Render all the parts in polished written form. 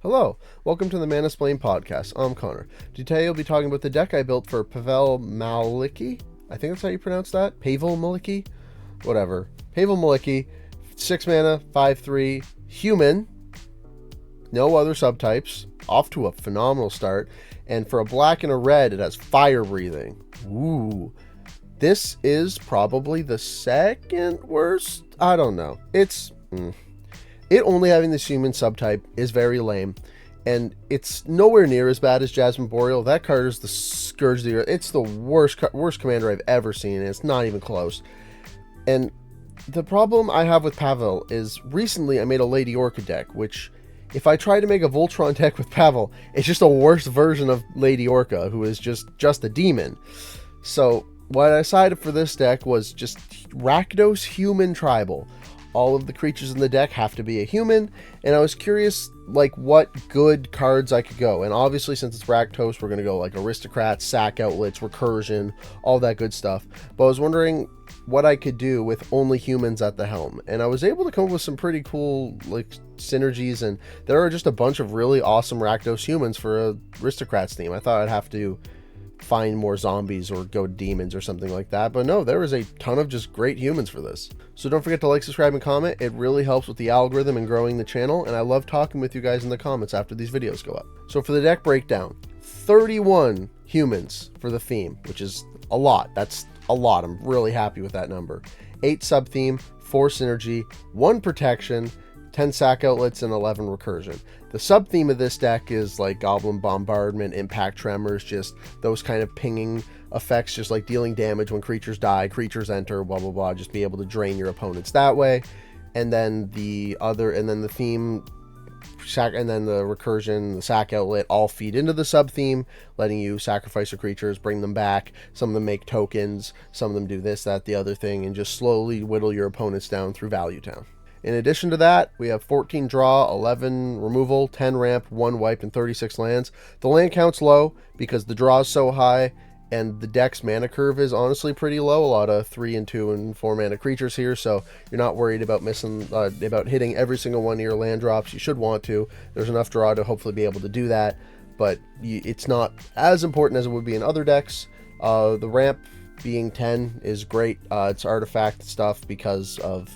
Hello, welcome to the Manasplained podcast. I'm Connor. Today I'll be talking about the deck I built for Pavel Maliki. I think that's how you pronounce that. Pavel Maliki? Whatever. Pavel Maliki, 6 mana, 5/3, human, no other subtypes, off to a phenomenal start. And for a black and a red, it has fire breathing. Ooh. This is probably the second worst. I don't know. It only having this human subtype is very lame, and it's nowhere near as bad as Jasmine Boreal. That card is the scourge of the earth. It's the worst commander I've ever seen, and it's not even close. And the problem I have with Pavel is recently I made a Lady Orca deck, which if I try to make a Voltron deck with Pavel, it's just a worse version of Lady Orca, who is just a demon. So what I decided for this deck was just Rakdos Human Tribal. All of the creatures in the deck have to be a human, and I was curious like what good cards I could go. And obviously, since it's Rakdos, we're going to go like Aristocrats, Sac Outlets, Recursion, all that good stuff. But I was wondering what I could do with only humans at the helm, and I was able to come up with some pretty cool like synergies, and there are just a bunch of really awesome Rakdos humans for a Aristocrats theme. I thought I'd have to find more zombies or go demons or something like that, but no, there is a ton of just great humans for this. So don't forget to like, subscribe, and comment. It really helps with the algorithm and growing the channel, and I love talking with you guys in the comments after these videos go up. So for the deck breakdown, 31 humans for the theme, which is a lot. That's a lot. I'm really happy with that number. 8 subtheme, 4 synergy, 1 protection, 10 Sac Outlets, and 11 Recursion. The sub-theme of this deck is like Goblin Bombardment, Impact Tremors, just those kind of pinging effects, just like dealing damage when creatures die, creatures enter, blah, blah, blah, just be able to drain your opponents that way. And then the theme, and then the Recursion, the Sac Outlet all feed into the sub-theme, letting you sacrifice your creatures, bring them back. Some of them make tokens, some of them do this, that, the other thing, and just slowly whittle your opponents down through Value Town. In addition to that, we have 14 draw, 11 removal, 10 ramp, 1 wipe, and 36 lands. The land count's low because the draw is so high, and the deck's mana curve is honestly pretty low. A lot of 3 and 2 and 4 mana creatures here, so you're not worried about about hitting every single one of your land drops. You should want to. There's enough draw to hopefully be able to do that, but it's not as important as it would be in other decks. The ramp being 10 is great. It's artifact stuff because of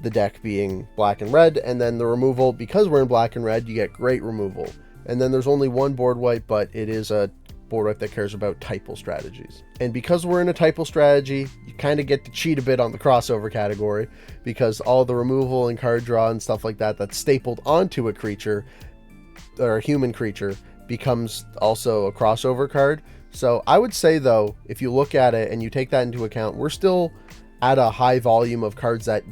the deck being black and red, and then the removal, because we're in black and red, you get great removal. And then there's only 1 board wipe, but it is a board wipe that cares about typal strategies. And because we're in a typal strategy, you kind of get to cheat a bit on the crossover category, because all the removal and card draw and stuff like that that's stapled onto a creature or a human creature becomes also a crossover card. So I would say though, if you look at it and you take that into account, we're still at a high volume of cards that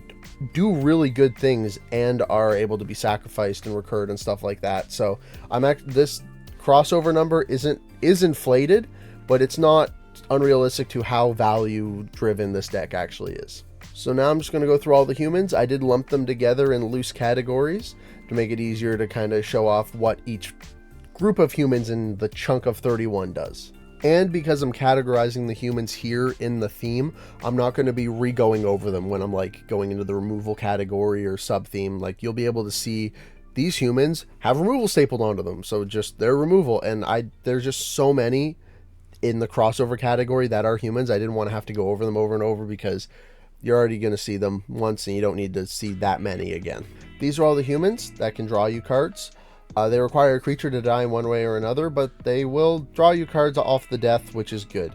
do really good things and are able to be sacrificed and recurred and stuff like that. So this crossover number is inflated, but it's not unrealistic to how value driven this deck actually is. So now I'm just going to go through all the humans. I did lump them together in loose categories to make it easier to kind of show off what each group of humans in the chunk of 31 does. And because I'm categorizing the humans here in the theme, I'm not going to be re-going over them when I'm like going into the removal category or sub-theme. Like you'll be able to see these humans have removal stapled onto them. So just their removal. And there's just so many in the crossover category that are humans. I didn't want to have to go over them over and over because you're already going to see them once and you don't need to see that many again. These are all the humans that can draw you cards. They require a creature to die in one way or another, but they will draw you cards off the death, which is good.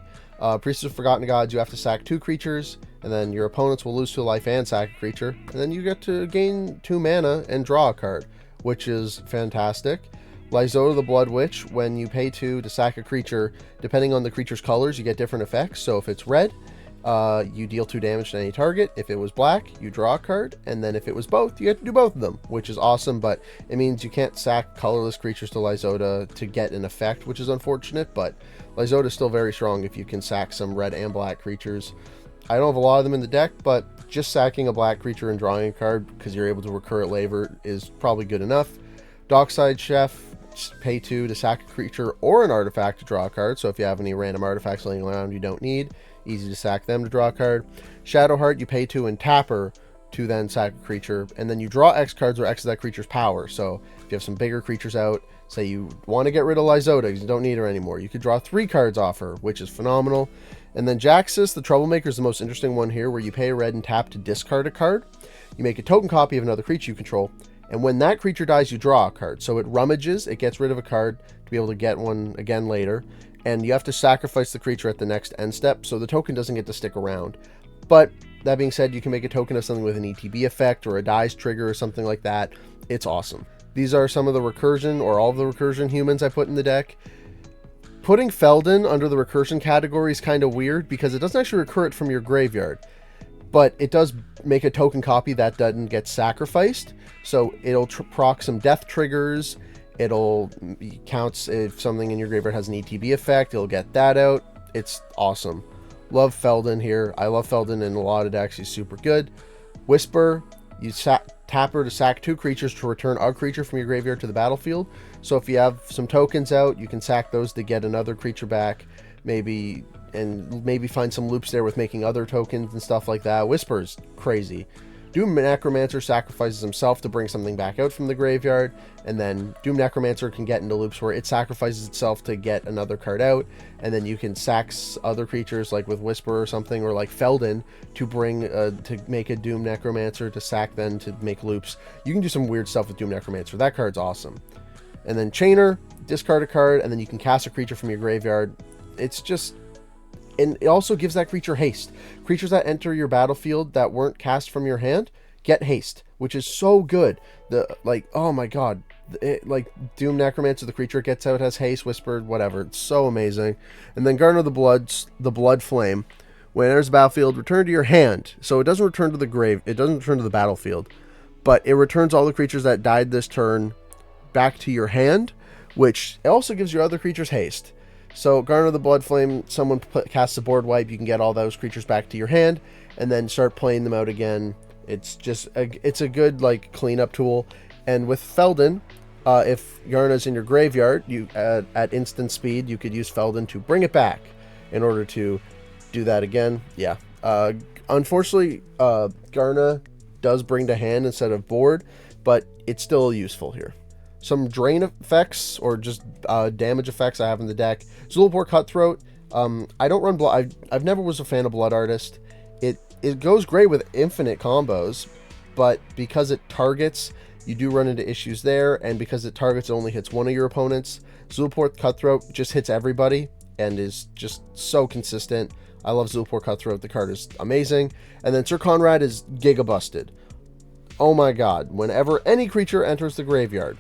Priestess of Forgotten Gods, you have to sack 2 creatures, and then your opponents will lose 2 life and sack a creature, and then you get to gain 2 mana and draw a card, which is fantastic. Lyzoda the Blood Witch, when you pay 2 to sack a creature, depending on the creature's colors, you get different effects. So if it's red, you deal 2 damage to any target. If it was black, you draw a card, and then if it was both, you get to do both of them, which is awesome. But it means you can't sack colorless creatures to Lyzoda to get an effect, which is unfortunate, but Lyzoda is still very strong if you can sack some red and black creatures. I don't have a lot of them in the deck, but just sacking a black creature and drawing a card because you're able to recur it later is probably good enough. Dockside Chef, pay 2 to sack a creature or an artifact to draw a card, so if you have any random artifacts laying around you don't need, easy to sack them to draw a card. Shadowheart, you pay 2 and tap her to then sack a creature, and then you draw X cards where X is that creature's power. So if you have some bigger creatures out, say you want to get rid of Lyzota because you don't need her anymore, you could draw 3 cards off her, which is phenomenal. And then Jaxus, the Troublemaker, is the most interesting one here, where you pay a red and tap to discard a card. You make a token copy of another creature you control, and when that creature dies, you draw a card. So it rummages, it gets rid of a card to be able to get one again later, and you have to sacrifice the creature at the next end step, so the token doesn't get to stick around. But that being said, you can make a token of something with an ETB effect or a dies trigger or something like that. It's awesome. These are some of the Recursion, or all of the Recursion humans I put in the deck. Putting Feldon under the Recursion category is kind of weird because it doesn't actually recur it from your graveyard, but it does make a token copy that doesn't get sacrificed. So it'll proc some death triggers. It'll counts if something in your graveyard has an ETB effect. It'll get that out. It's awesome. Love Feldon here. I love Feldon in a lot of decks. He's super good. Whisper, you tap her to sack 2 creatures to return a creature from your graveyard to the battlefield. So if you have some tokens out, you can sack those to get another creature back, maybe find some loops there with making other tokens and stuff like that. Whisper's crazy. Doom Necromancer sacrifices himself to bring something back out from the graveyard, and then Doom Necromancer can get into loops where it sacrifices itself to get another card out, and then you can sack other creatures like with Whisper or something, or like Feldon to bring to make a Doom Necromancer to sack then to make loops. You can do some weird stuff with Doom Necromancer. That card's awesome. And then Chainer, discard a card, and then you can cast a creature from your graveyard. It's just... And it also gives that creature haste. Creatures that enter your battlefield that weren't cast from your hand get haste, which is so good. Oh my god. Like Doom Necromancer, the creature it gets out has haste, whispered, whatever. It's so amazing. And then Garner the Blood Flame. When it enters the battlefield, return to your hand. So it doesn't return to the grave. It doesn't return to the battlefield. But it returns all the creatures that died this turn back to your hand, which also gives your other creatures haste. So Garner the Blood Flame, someone casts a board wipe, you can get all those creatures back to your hand, and then start playing them out again. It's just it's a good like cleanup tool. And with Feldon, if Garna's in your graveyard, you at instant speed, you could use Feldon to bring it back in order to do that again. Yeah. Unfortunately, Garna does bring to hand instead of board, but it's still useful here. Some drain effects or just damage effects I have in the deck. Zulaport Cutthroat. I don't run blood. I've never was a fan of Blood Artist. It goes great with infinite combos, but because it targets, you do run into issues there, and because it targets, it only hits one of your opponents. Zulaport Cutthroat just hits everybody and is just so consistent. I love Zulaport Cutthroat. The card is amazing. And then Sir Conrad is giga busted. Oh my god. Whenever any creature enters the graveyard,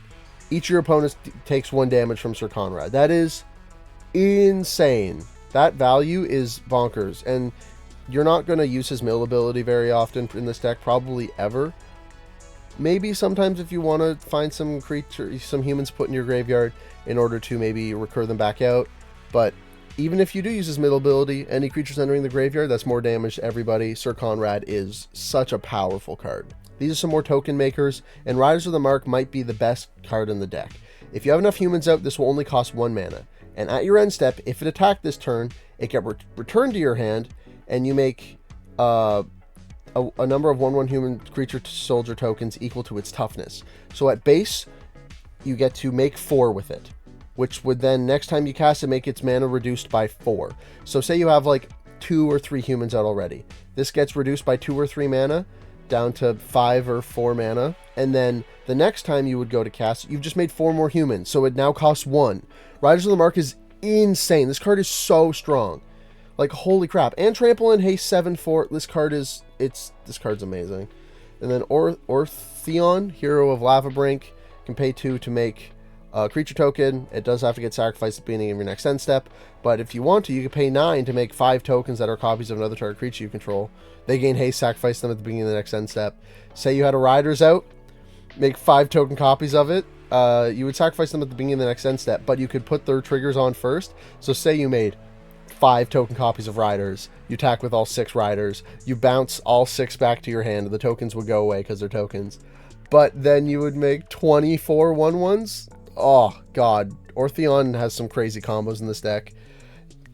each of your opponents takes 1 damage from Sir Conrad. That is insane. That value is bonkers. And you're not going to use his mill ability very often in this deck, probably ever. Maybe sometimes if you want to find some humans put in your graveyard in order to maybe recur them back out. But even if you do use his middle ability, any creatures entering the graveyard, that's more damage to everybody. Sir Conrad is such a powerful card. These are some more token makers, and Riders of the Mark might be the best card in the deck. If you have enough humans out, this will only cost 1 mana. And at your end step, if it attacked this turn, it get returned to your hand, and you make a number of 1/1 human creature soldier tokens equal to its toughness. So at base, you get to make 4 with it, which would then, next time you cast it, make its mana reduced by 4. So say you have like 2 or 3 humans out already. This gets reduced by 2 or 3 mana, down to 5 or 4 mana, and then the next time you would go to cast, you've just made 4 more humans, so it now costs 1. Riders of the Mark is insane. This card is so strong. Like, holy crap. And Trample and Haste 7/4. This card's amazing. And then Ortheon, Hero of Lavabrink, can pay 2 to make a creature token. It does have to get sacrificed at the beginning of your next end step, but if you want to, you can pay 9 to make 5 tokens that are copies of another target creature you control. They gain haste, sacrifice them at the beginning of the next end step. Say you had a Riders out, make 5 token copies of it. You would sacrifice them at the beginning of the next end step, but you could put their triggers on first. So say you made 5 token copies of Riders, you attack with all 6 Riders, you bounce all 6 back to your hand, and the tokens would go away because they're tokens. But then you would make 24 1/1s. Oh god, Ortheon has some crazy combos in this deck.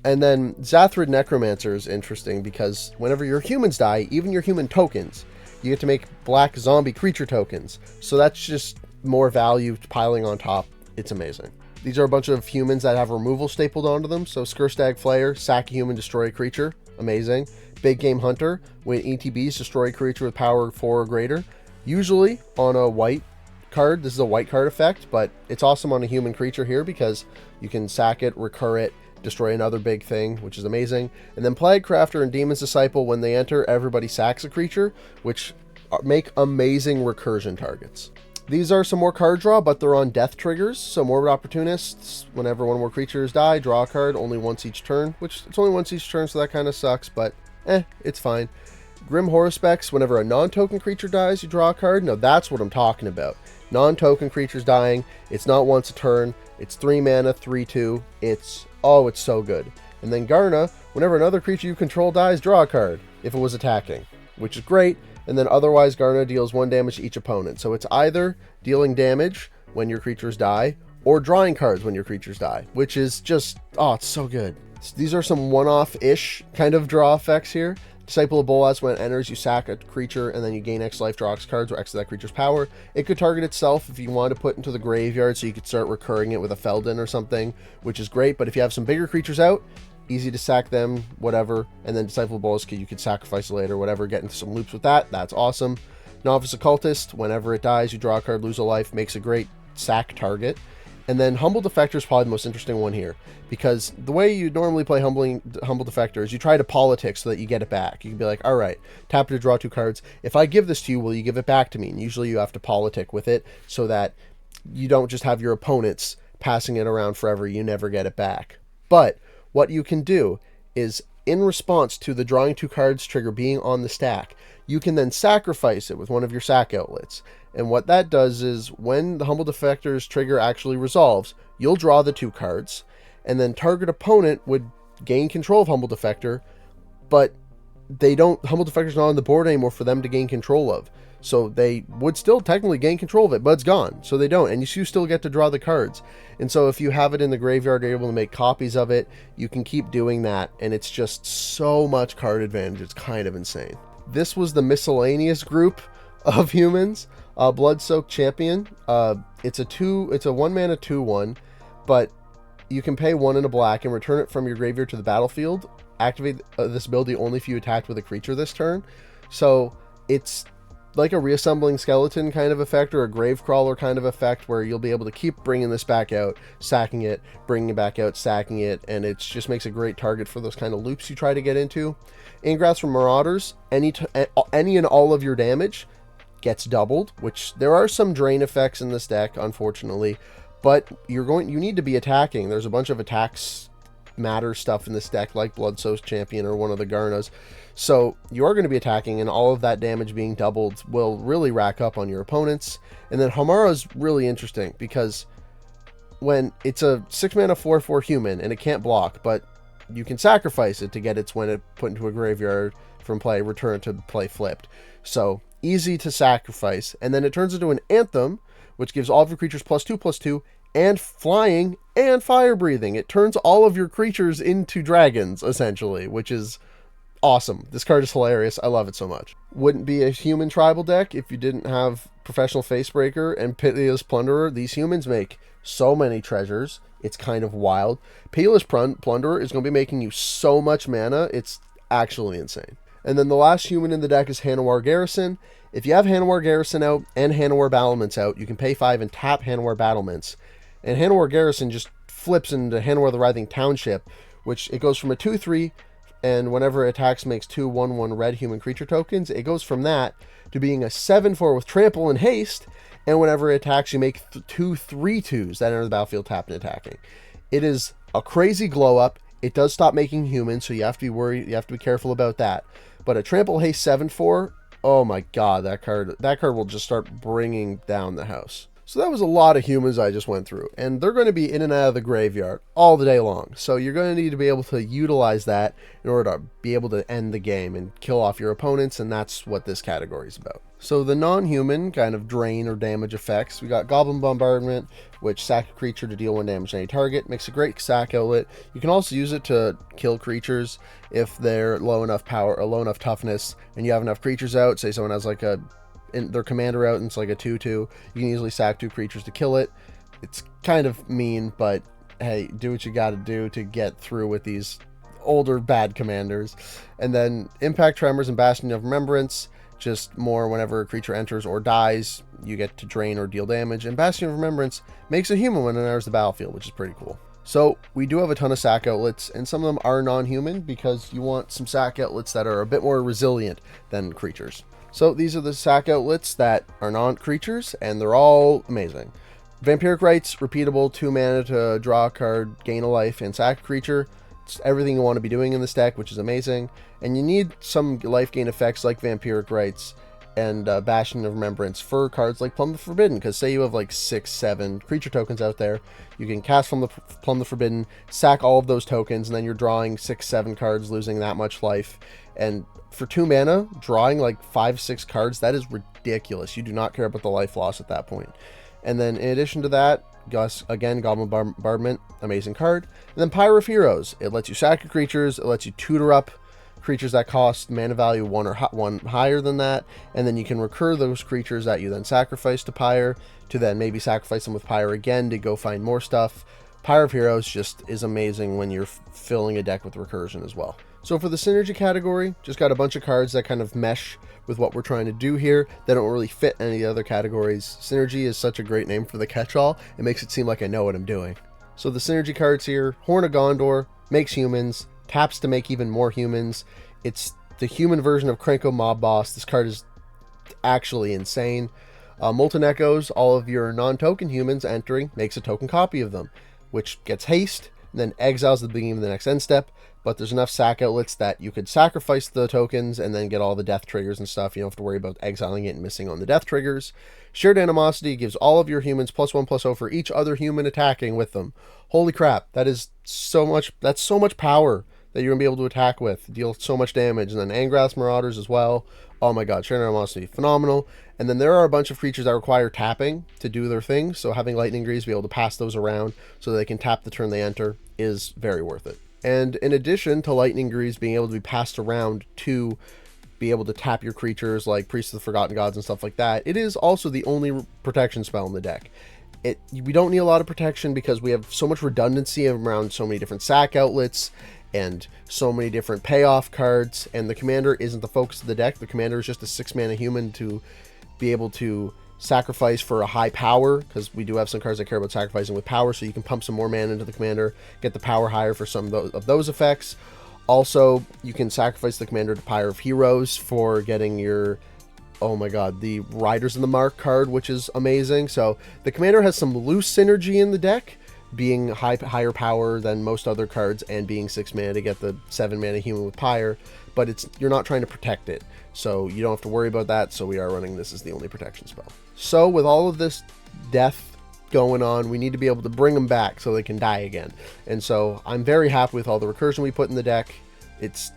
And then Zathrid Necromancer is interesting because whenever your humans die, even your human tokens, you get to make black zombie creature tokens. So that's just more value piling on top. It's amazing. These are a bunch of humans that have removal stapled onto them. So Skurstag Flayer, sack a human, destroy a creature. Amazing. Big Game Hunter, when ETBs, destroy a creature with power 4 or greater. Usually on a white card. This is a white card effect, but it's awesome on a human creature here because you can sack it, recur it, destroy another big thing, which is amazing. And then Plague Crafter and Demon's Disciple, when they enter, everybody sacks a creature, which make amazing recursion targets. These are some more card draw, but they're on death triggers. So Morbid Opportunists, whenever one or more creatures die, draw a card only once each turn, which it's only once each turn, so that kind of sucks, but it's fine. Grim Horospecs, whenever a non-token creature dies, you draw a card. Now that's what I'm talking about. Non-token creatures dying, it's not once a turn, it's 3 mana, 3/2, it's so good. And then Garna, whenever another creature you control dies, draw a card, if it was attacking, which is great. And then otherwise, Garna deals 1 damage to each opponent. So it's either dealing damage when your creatures die, or drawing cards when your creatures die, which is just, it's so good. So these are some one-off-ish kind of draw effects here. Disciple of Bolas, when it enters, you sack a creature, and then you gain X life, draw X cards, or X of that creature's power. It could target itself if you want to put into the graveyard, so you could start recurring it with a Feldon or something, which is great. But if you have some bigger creatures out, easy to sack them, whatever. And then Disciple of Bolas, you could sacrifice it later, whatever, get into some loops with that. That's awesome. Novice Occultist, whenever it dies, you draw a card, lose a life, makes a great sack target. And then Humble Defector is probably the most interesting one here, because the way you normally play Humble Defector is you try to politic so that you get it back. You can be like, all right, tap to draw 2 cards. If I give this to you, will you give it back to me? And usually you have to politic with it so that you don't just have your opponents passing it around forever. You never get it back. But what you can do is, in response to the drawing 2 cards trigger being on the stack, you can then sacrifice it with one of your Sac Outlets. And what that does is, when the Humble Defector's trigger actually resolves, you'll draw the 2 cards, and then target opponent would gain control of Humble Defector, but Humble Defector's not on the board anymore for them to gain control of. So they would still technically gain control of it, but it's gone, so they don't, and you still get to draw the cards. And so if you have it in the graveyard, you're able to make copies of it, you can keep doing that, and it's just so much card advantage, it's kind of insane. This was the miscellaneous group of humans. Blood-Soaked Champion, it's a 1 mana 2/1, but you can pay 1 in a black and return it from your graveyard to the battlefield. Activate this ability only if you attacked with a creature this turn. So it's like a Reassembling Skeleton kind of effect, or a Gravecrawler kind of effect, where you'll be able to keep bringing this back out, sacking it, bringing it back out, sacking it, and it just makes a great target for those kind of loops you try to get into. Ingrats from Marauders, any and all of your damage gets doubled, which there are some drain effects in this deck, unfortunately, but you need to be attacking. There's a bunch of attacks matter stuff in this deck, like Blood-Soaked Champion or one of the Garnas. So you are going to be attacking, and all of that damage being doubled will really rack up on your opponents. And then Hamara is really interesting, because when it's a 6 mana 4/4 human, and it can't block, but you can sacrifice it to get its when it put into a graveyard from play, return to play flipped. So easy to sacrifice. And then it turns into an Anthem, which gives all of your creatures +2/+2, and flying and fire breathing. It turns all of your creatures into dragons, essentially, which is awesome. This card is hilarious. I love it so much. Wouldn't be a human tribal deck if you didn't have Professional Facebreaker and Pitiless Plunderer. These humans make so many treasures. It's kind of wild. Pitiless Plunderer is going to be making you so much mana. It's actually insane. And then the last human in the deck is Hanowar Garrison. If you have Hanowar Garrison out and Hanowar Battlements out, you can pay 5 and tap Hanowar Battlements. And Hanowar Garrison just flips into Hanowar the Writhing Township, which it goes from a 2/3, and whenever it attacks makes 2 1/1 red human creature tokens. It goes from that to being a 7/4 with Trample and Haste, and whenever it attacks, you make 2 3/2s that enter the battlefield tapped and attacking. It is a crazy glow up. It does stop making humans, so you have to be worried. You have to be careful about that. But a Trample Haste 7/4, oh my god, that card will just start bringing down the house. So that was a lot of humans I just went through, and they're going to be in and out of the graveyard all the day long. So you're going to need to be able to utilize that in order to be able to end the game and kill off your opponents, and that's what this category is about. So the non-human kind of drain or damage effects, we got Goblin Bombardment, which sack a creature to deal 1 damage to any target. Makes a great sack outlet. You can also use it to kill creatures if they're low enough power or low enough toughness, and you have enough creatures out. Say someone has like their commander out and it's like a 2/2, you can easily sack 2 creatures to kill it. It's kind of mean, but hey, do what you got to do to get through with these older bad commanders. And then Impact Tremors and Bastion of Remembrance, just more whenever a creature enters or dies, you get to drain or deal damage. And Bastion of Remembrance makes a human when it enters the battlefield, which is pretty cool. So we do have a ton of sack outlets, and some of them are non-human because you want some sack outlets that are a bit more resilient than creatures. So these are the sack outlets that are non-creatures, and they're all amazing. Vampiric Rites, repeatable, 2 mana to draw a card, gain a life, and sack a creature. It's everything you want to be doing in this deck, which is amazing. And you need some life gain effects like Vampiric Rites and Bastion of Remembrance for cards like Plumb the Forbidden, because say you have like 6-7 creature tokens out there, you can cast Plumb the Forbidden, sack all of those tokens, and then you're drawing 6-7 cards, losing that much life. And for 2 mana, drawing like 5-6 cards, that is ridiculous. You do not care about the life loss at that point. And then in addition to that, again, Goblin Bombardment, amazing card. And then Pyre of Heroes, it lets you sack your creatures, it lets you tutor up creatures that cost mana value 1 or 1 higher than that, and then you can recur those creatures that you then sacrifice to Pyre, to then maybe sacrifice them with Pyre again to go find more stuff. Pyre of Heroes just is amazing when you're filling a deck with Recursion as well. So for the synergy category, just got a bunch of cards that kind of mesh with what we're trying to do here. They don't really fit any other categories. Synergy is such a great name for the catch-all. It makes it seem like I know what I'm doing. So the synergy cards here, Horn of Gondor, makes humans, taps to make even more humans. It's the human version of Krenko Mob Boss. This card is actually insane. Molten Echoes, all of your non-token humans entering makes a token copy of them, which gets haste, and then exiles at the beginning of the next end step. But there's enough sack outlets that you could sacrifice the tokens and then get all the death triggers and stuff. You don't have to worry about exiling it and missing on the death triggers. Shared Animosity gives all of your humans +1/+0 for each other human attacking with them. Holy crap, that is so much. That's so much power that you're gonna be able to attack with, deal so much damage. And then Angrath's Marauders as well. Oh my god, Shared Animosity, phenomenal. And then there are a bunch of creatures that require tapping to do their thing. So having Lightning Greaves, be able to pass those around so they can tap the turn they enter is very worth it. And in addition to Lightning Greaves being able to be passed around to be able to tap your creatures like Priests of the Forgotten Gods and stuff like that, it is also the only protection spell in the deck. We don't need a lot of protection because we have so much redundancy around so many different sack outlets and so many different payoff cards, and the commander isn't the focus of the deck. The commander is just a 6-mana human to be able to sacrifice for a high power, because we do have some cards that care about sacrificing with power, so you can pump some more mana into the commander, get the power higher for some of those effects. Also, you can sacrifice the commander to Pyre of Heroes for getting your, oh my god, the Riders in the Mark card, which is amazing. So the commander has some loose synergy in the deck, being higher power than most other cards and being 6 mana to get the 7 mana human with Pyre, but you're not trying to protect it, so you don't have to worry about that. So we are running this as the only protection spell. So with all of this death going on, we need to be able to bring them back so they can die again. And so I'm very happy with all the recursion we put in the deck. It's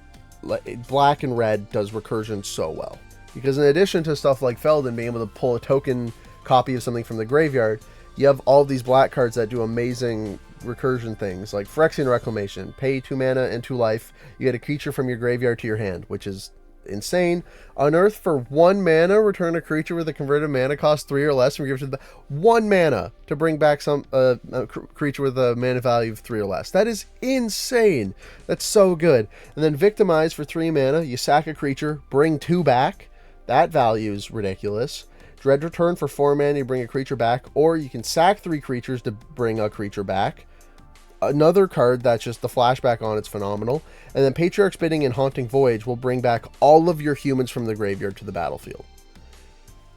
black and red does recursion so well, because in addition to stuff like Feldon being able to pull a token copy of something from the graveyard, you have all these black cards that do amazing recursion things like Phyrexian Reclamation. Pay 2 mana and 2 life, you get a creature from your graveyard to your hand, which is insane. Unearth for 1 mana, return a creature with a converted mana cost 3 or less from your graveyard to the 1 mana to bring back some a creature with a mana value of 3 or less. That is insane. That's so good. And then Victimize for 3 mana, you sack a creature, bring 2 back. That value is ridiculous. Dread Return for 4 mana, you bring a creature back, or you can sack 3 creatures to bring a creature back. Another card that's just the flashback on it's phenomenal. And then Patriarch's Bidding and Haunting Voyage will bring back all of your humans from the graveyard to the battlefield.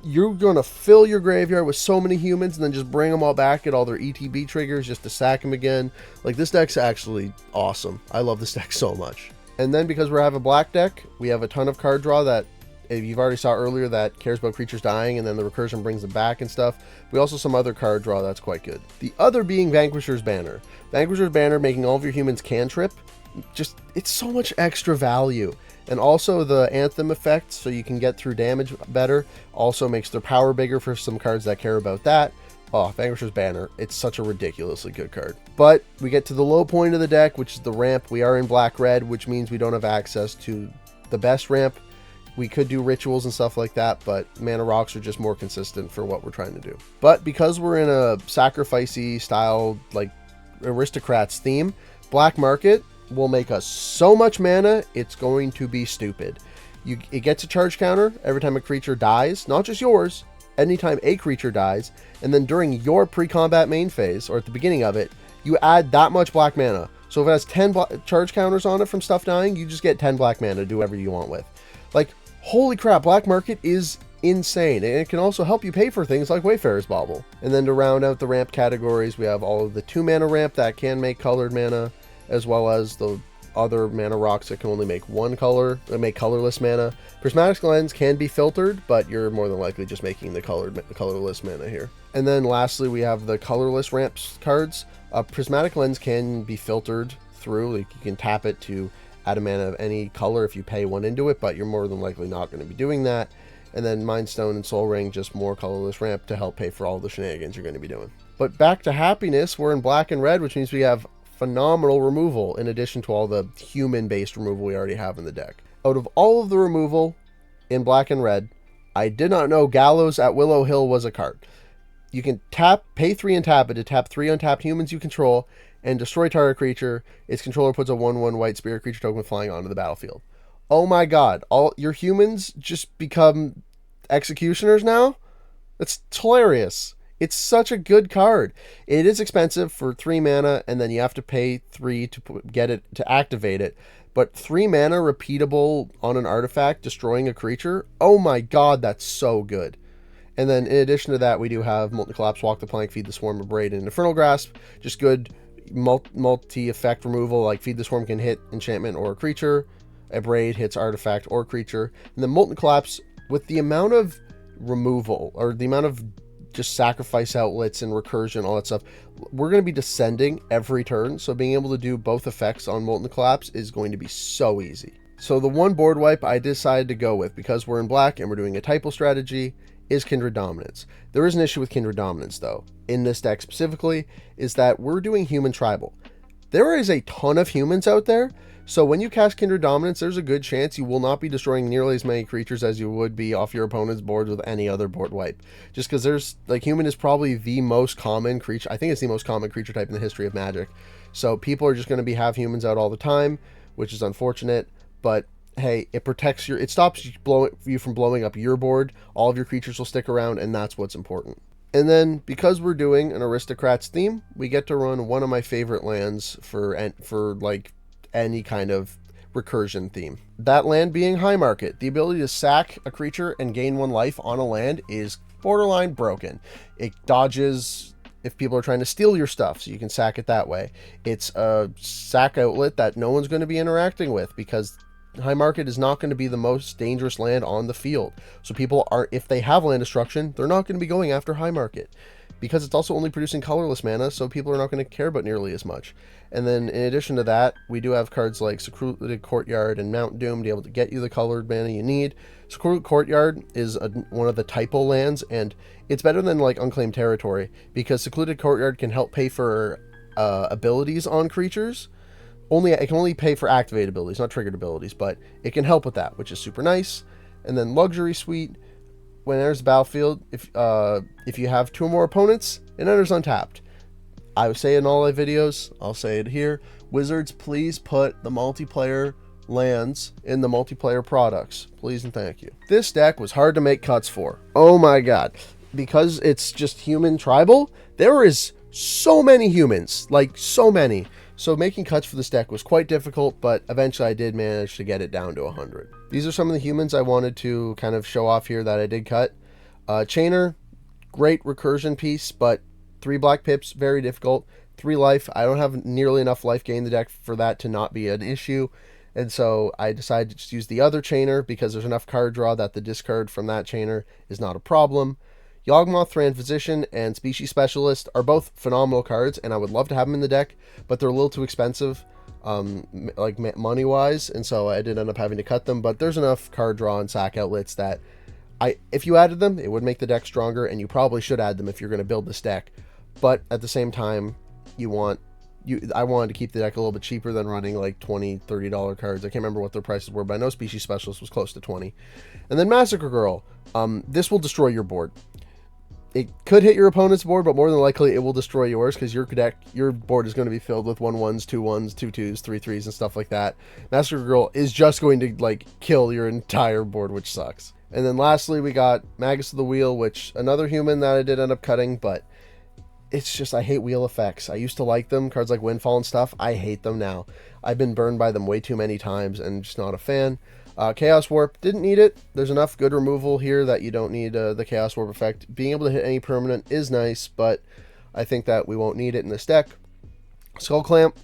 You're going to fill your graveyard with so many humans and then just bring them all back, get all their ETB triggers just to sack them again. Like, this deck's actually awesome. I love this deck so much. And then because we have a black deck, we have a ton of card draw that You've already saw earlier that cares about creatures dying, and then the recursion brings them back and stuff. We also some other card draw that's quite good. The other being Vanquisher's Banner. Vanquisher's Banner making all of your humans cantrip. Just, it's so much extra value. And also the Anthem effect, so you can get through damage better, also makes their power bigger for some cards that care about that. Oh, Vanquisher's Banner, it's such a ridiculously good card. But we get to the low point of the deck, which is the ramp. We are in black-red, which means we don't have access to the best ramp. We could do rituals and stuff like that, but mana rocks are just more consistent for what we're trying to do. But because we're in a sacrificey style, like aristocrats theme, black market will make us so much mana, it's going to be stupid. It gets a charge counter every time a creature dies, not just yours, anytime a creature dies, and then during your pre-combat main phase, or at the beginning of it, you add that much black mana. So if it has 10 charge counters on it from stuff dying, you just get 10 black mana to do whatever you want with. Like, holy crap, black market is insane, and it can also help you pay for things like Wayfarer's Bauble. And then to round out the ramp categories, we have all of the 2 mana ramp that can make colored mana, as well as the other mana rocks that can only make one color, that make colorless mana. Prismatic Lens can be filtered, but you're more than likely just making the colorless mana here. And then lastly, we have the colorless ramps cards. Prismatic Lens can be filtered through, like you can tap it to add a mana of any color if you pay 1 into it, but you're more than likely not going to be doing that. And then Mind Stone and Soul Ring, just more colorless ramp to help pay for all the shenanigans you're going to be doing. But back to happiness, we're in black and red, which means we have phenomenal removal in addition to all the human-based removal we already have in the deck. Out of all of the removal in black and red, I did not know Gallows at Willow Hill was a card. You can pay 3 and tap it to tap 3 untapped humans you control and destroy target creature. Its controller puts a 1/1 white spirit creature token flying onto the battlefield. Oh my god, all your humans just become executioners now? That's hilarious. It's such a good card. It is expensive for 3 mana, and then you have to pay 3 to get it to activate it. But 3 mana repeatable on an artifact destroying a creature? Oh my god, that's so good. And then in addition to that, we do have Molten Collapse, Walk the Plank, Feed the Swarm, Abrade, and Infernal Grasp. Just good multi-effect removal, like Feed the Swarm can hit enchantment or a creature. Abrade hits artifact or creature. And then Molten Collapse, with the amount of removal, or the amount of just sacrifice outlets and recursion, all that stuff, we're going to be descending every turn, so being able to do both effects on Molten Collapse is going to be so easy. So the one board wipe I decided to go with, because we're in black and we're doing a typo strategy, is Kindred Dominance. There is an issue with Kindred Dominance, though, in this deck specifically, is that we're doing human tribal. There is a ton of humans out there, so when you cast Kindred Dominance, there's a good chance you will not be destroying nearly as many creatures as you would be off your opponent's board with any other board wipe. Just because there's, like, human is probably the most common creature, I think it's the most common creature type in the history of Magic. So people are just going to have humans out all the time, which is unfortunate, but hey, it protects it stops you from blowing up your board. All of your creatures will stick around, and that's what's important. And then, because we're doing an Aristocrats theme, we get to run one of my favorite lands for like any kind of recursion theme. That land being High Market. The ability to sack a creature and gain 1 life on a land is borderline broken. It dodges if people are trying to steal your stuff, so you can sack it that way. It's a Sac Outlet that no one's going to be interacting with, because High Market is not going to be the most dangerous land on the field. So people are, if they have land destruction, they're not going to be going after High Market, because it's also only producing colorless mana, so people are not going to care about nearly as much. And then in addition to that, we do have cards like Secluded Courtyard and Mount Doom to be able to get you the colored mana you need. Secluded Courtyard is one of the typo lands, and it's better than like Unclaimed Territory, because Secluded Courtyard can help pay for abilities on creatures. It can only pay for activated abilities, not triggered abilities, but it can help with that, which is super nice. And then Luxury Suite, when it enters the battlefield, if you have 2 or more opponents, it enters untapped. I would say in all my videos, I'll say it here, Wizards, please put the multiplayer lands in the multiplayer products. Please and thank you. This deck was hard to make cuts for. Oh my god. Because it's just human tribal, there is so many humans, like so many. So making cuts for this deck was quite difficult, but eventually I did manage to get it down to 100. These are some of the humans I wanted to kind of show off here that I did cut. Chainer, great recursion piece, but 3 black pips, very difficult. 3 life, I don't have nearly enough life gain in the deck for that to not be an issue. And so I decided to just use the other chainer because there's enough card draw that the discard from that chainer is not a problem. Yawgmoth, Thran Physician, and Species Specialist are both phenomenal cards, and I would love to have them in the deck, but they're a little too expensive, like money-wise, and so I did end up having to cut them. But there's enough card draw and Sac Outlets that if you added them, it would make the deck stronger, and you probably should add them if you're going to build this deck. But at the same time, I wanted to keep the deck a little bit cheaper than running like $20, $30 cards. I can't remember what their prices were, but I know Species Specialist was close to 20. And then Massacre Girl. This will destroy your board. It could hit your opponent's board, but more than likely it will destroy yours because your board is going to be filled with 1/1s, 2/1s, 2/2s, 3/3s, and stuff like that. Massacre Girl is just going to like kill your entire board, which sucks. And then lastly, we got Magus of the Wheel, which another human that I did end up cutting, but it's just, I hate wheel effects. I used to like them, cards like Windfall and stuff. I hate them now. I've been burned by them way too many times and just not a fan. Chaos Warp, didn't need it. There's enough good removal here that you don't need the Chaos Warp effect. Being able to hit any permanent is nice, but I think that we won't need it in this deck. Skull Clamp,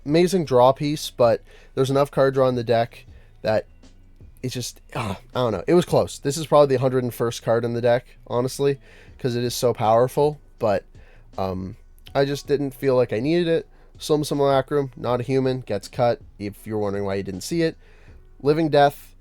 amazing draw piece, but there's enough card draw in the deck that it's just, I don't know. It was close. This is probably the 101st card in the deck, honestly, because it is so powerful, but I just didn't feel like I needed it. Simulacrum, not a human, gets cut, if you're wondering why you didn't see it. Living Death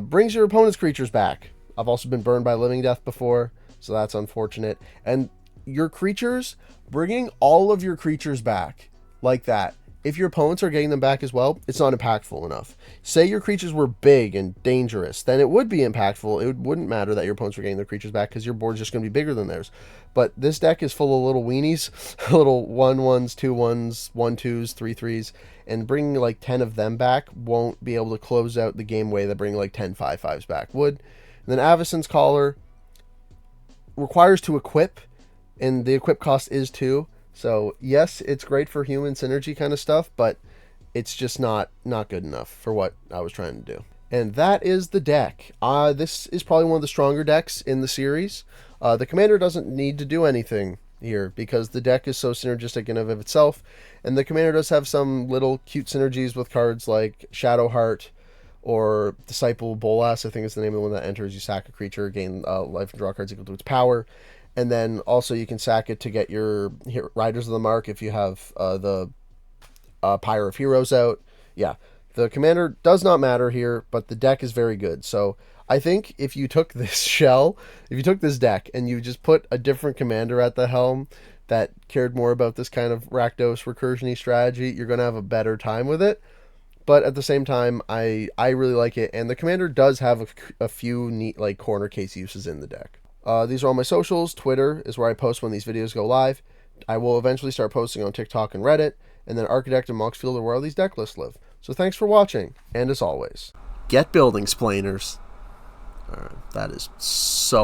brings your opponent's creatures back. I've also been burned by Living Death before, so that's unfortunate. And your creatures, bringing all of your creatures back like that, if your opponents are getting them back as well, it's not impactful enough. Say your creatures were big and dangerous, then it would be impactful. It wouldn't matter that your opponents were getting their creatures back because your board's just going to be bigger than theirs. But this deck is full of little weenies, little 1/1s, 2/1s, 1/2s, 3/3s, and bringing like 10 of them back won't be able to close out the game way that bringing like 10 5/5s back would. And then Avacyn's Collar requires to equip, and the equip cost is 2. So yes, it's great for human synergy kind of stuff, but it's just not good enough for what I was trying to do. And that is the deck. This is probably one of the stronger decks in the series. The commander doesn't need to do anything here because the deck is so synergistic in and of itself. And the commander does have some little cute synergies with cards like Shadowheart or Disciple Bolas, I think is the name of the one that enters. You sack a creature, gain life and draw cards equal to its power. And then also you can sack it to get your Riders of the Mark if you have the Pyre of Heroes out. Yeah, the commander does not matter here, but the deck is very good. So I think if you took this if you took this deck and you just put a different commander at the helm that cared more about this kind of Rakdos recursion-y strategy, you're going to have a better time with it. But at the same time, I really like it, and the commander does have a few neat like corner case uses in the deck. These are all my socials. Twitter is where I post when these videos go live. I will eventually start posting on TikTok and Reddit, and then Architect and Moxfield are where all these deck lists live. So thanks for watching, and as always, get building, splainers. Alright, that is so